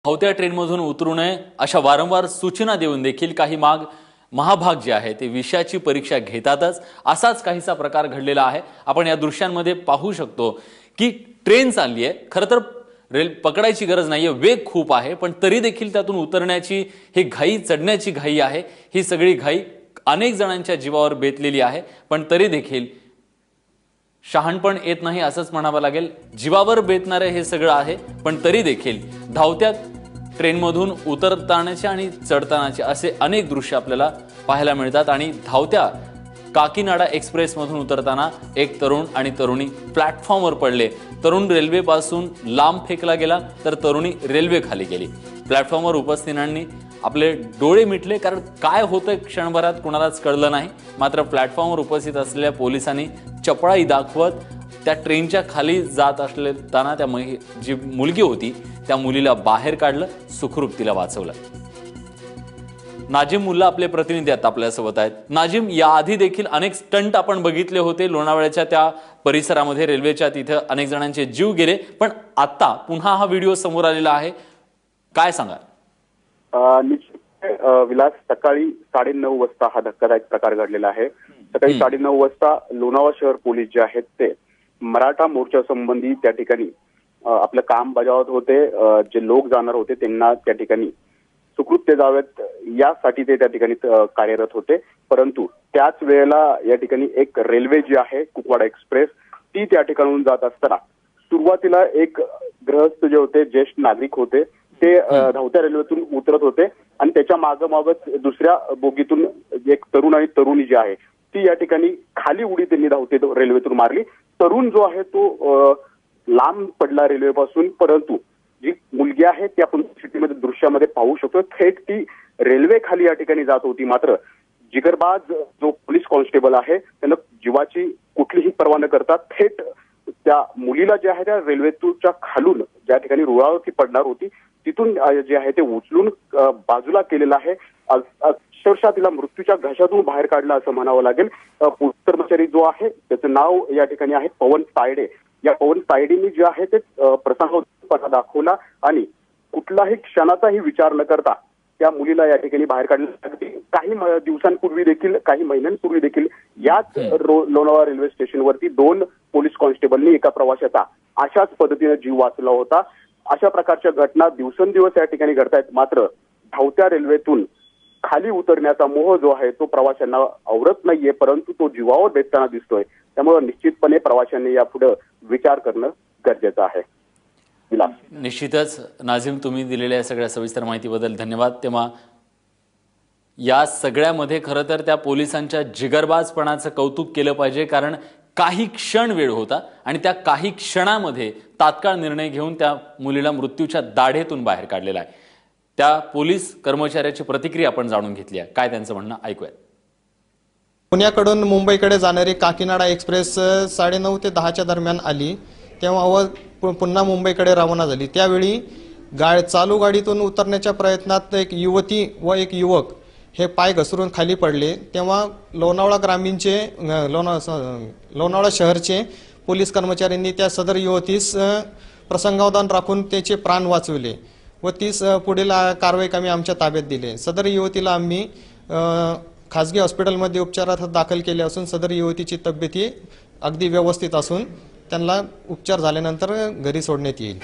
धावत्या ट्रेनमधून उतरू नये अशा वारंवार सूचना देऊन देखील काही महाभाग जे आहे ते विषयाची परीक्षा घेतातच। असाच काहीसा प्रकार घडलेला आहे। आपण या दृश्यांमध्ये पाहू शकतो की ट्रेन चालली आहे, खरं तर रेल पकडायची गरज नाहीये, वेग खूप आहे, पण तरी देखील त्यातून उतरण्याची ही घाई, चढण्याची घाई आहे। ही सगळी घाई अनेक जणांच्या जीवावर बेतलेली आहे, पण तरी देखील शहाणपण येत नाही असंच म्हणावं लागेल। जीवावर बेतणारे हे सगळं आहे, पण तरी देखील धावत्या ट्रेनमधून उतरतानाचे आणि चढतानाचे असे अनेक दृश्य आपल्याला पाहायला मिळतात। आणि धावत्या काकीनाडा एक्सप्रेस मधून उतरताना एक तरुण आणि तरुणी प्लॅटफॉर्मवर पडले। तरुण रेल्वेपासून लांब फेकला गेला तर तरुणी रेल्वे खाली गेली। प्लॅटफॉर्मवर उपस्थितांनी आपले डोळे मिटले, कारण काय होतं क्षणभरात कुणालाच कळलं नाही। मात्र प्लॅटफॉर्मवर उपस्थित असलेल्या पोलिसांनी चपळाई दाखवत त्या ट्रेनच्या खाली जात असताना त्या जी मुलगी होती त्या मुलीला बाहेर काढलं, सुखरूप तिला वाचवलं। नाजिम मुल्ला आपले प्रतिनिधी आता आपल्यासोबत आहेत। नाजिम, याआधी देखील अनेक स्टंट आपण बघितले होते लोणावळ्याच्या त्या परिसरामध्ये, रेल्वेच्या तिथे अनेक जणांचे जीव गेले, पण आता पुन्हा हा व्हिडिओ समोर आलेला आहे, काय सांगाल? विलास, सकाळी 9:30 वाजता हा धक्कादायक प्रकार घडलेला आहे। सकाळी 9:30 वाजता लोणावळा शहर पोलीस जे आहेत ते मराठा मोर्चा संबंधी त्या ठिकाणी आपलं काम बजावत होते। जे लोक जाणार होते त्यांना त्या ठिकाणी सुखरूप जावेत यासाठी ते त्या ठिकाणी कार्यरत होते। परंतु त्याच वेळेला या ठिकाणी एक रेल्वे जी आहे कुकवाडा एक्सप्रेस ती त्या ठिकाणून जात असताना सुरुवातीला एक गृहस्थ जे होते, ज्येष्ठ नागरिक होते, ते धावत्या रेल्वेतून उतरत होते आणि त्याच्या मागोमागच दुसऱ्या बोगीतून एक तरुण आणि तरुणी जी आहे ती या ठिकाणी खाली उडी त्यांनी धावते रेल्वेतून मारली। तरुण जो आहे तो लांब पडला रेल्वेपासून, परंतु जी मुलगी आहे ती आपण सिटीमध्ये दृश्यामध्ये पाहू शकतो, थेट ती रेल्वे खाली या ठिकाणी जात होती। मात्र जिगरबाज जो पोलीस कॉन्स्टेबल आहे त्यानं जीवाची कुठलीही पर्वा न करता थेट त्या मुलीला जे आहे त्या रेल्वेच्या खालून ज्या ठिकाणी रुळावरती पडणार होती तिथून जे आहे ते उचलून बाजूला केलेलं आहे। अक्षरशः तिला मृत्यूच्या घशातून बाहेर काढलं असं म्हणावं लागेल। पोलीस कर्मचारी जो आहे त्याचं नाव या ठिकाणी आहे पवन तायडे। या पवन तायडेंनी जे आहे ते प्रसंगोचितपणा दाखवला आणि कुठलाही क्षणाचाही विचार न करता त्या मुलीला या ठिकाणी बाहेर काढलं। अगदी काही दिवसांपूर्वी देखील, काही महिन्यांपूर्वी देखील याच लोणावळा रेल्वे स्टेशनवरती 2 पोलीस कॉन्स्टेबलनी एका प्रवाशाचा अशाच पद्धतीने जीव वाचला होता। अशा प्रकारच्या घटना दिवसेंदिवस या ठिकाणी घडतायत। मात्र धावत्या रेल्वेतून खाली उतरण्याचा मोह जो आहे तो प्रवाशांना आवरत नाहीये, परंतु तो जीवावर बेतताना दिसतोय। त्यामुळे निश्चितपणे प्रवाशांनी यापुढे विचार करणं गरजेचं आहे। निश्चितच नाझिम, तुम्ही दिलेल्या सगळ्या सविस्तर माहितीबद्दल धन्यवाद। तेव्हा या सगळ्यामध्ये खरं तर त्या पोलिसांच्या जिगरबाजपणाचं कौतुक केलं पाहिजे, कारण काही क्षण वेळ होता आणि त्या काही क्षणामध्ये तात्काळ निर्णय घेऊन त्या मुलीला मृत्यूच्या दाढेतून बाहेर काढलेला आहे। त्या पोलीस कर्मचाऱ्याची प्रतिक्रिया आपण जाणून घेतली आहे, काय त्यांचं म्हणणं ऐकूया। पुण्याकडून मुंबईकडे जाणारी काकीनाडा एक्सप्रेस 9:30 ते 10च्या दरम्यान आली, तेव्हा पुन्हा मुंबईकडे रवाना झाली। त्यावेळी चालू गाडीतून उतरण्याच्या प्रयत्नात एक युवती व एक युवक हे पाय घसरून खाली पडले। तेव्हा लोणावळा ग्रामीणचे लोणावळा शहरचे पोलीस कर्मचाऱ्यांनी त्या सदर युवतीस प्रसंगावधान राखून त्याचे प्राण वाचवले व तीस पुढील कारवाई आम्ही आमच्या ताब्यात दिली। सदर युवतीला आम्ही खासगी हॉस्पिटलमध्ये उपचारार्थ दाखल केले असून सदर युवतीची तब्येत ही अगदी व्यवस्थित असून त्यांना उपचार झाल्यानंतर घरी सोडण्यात येईल।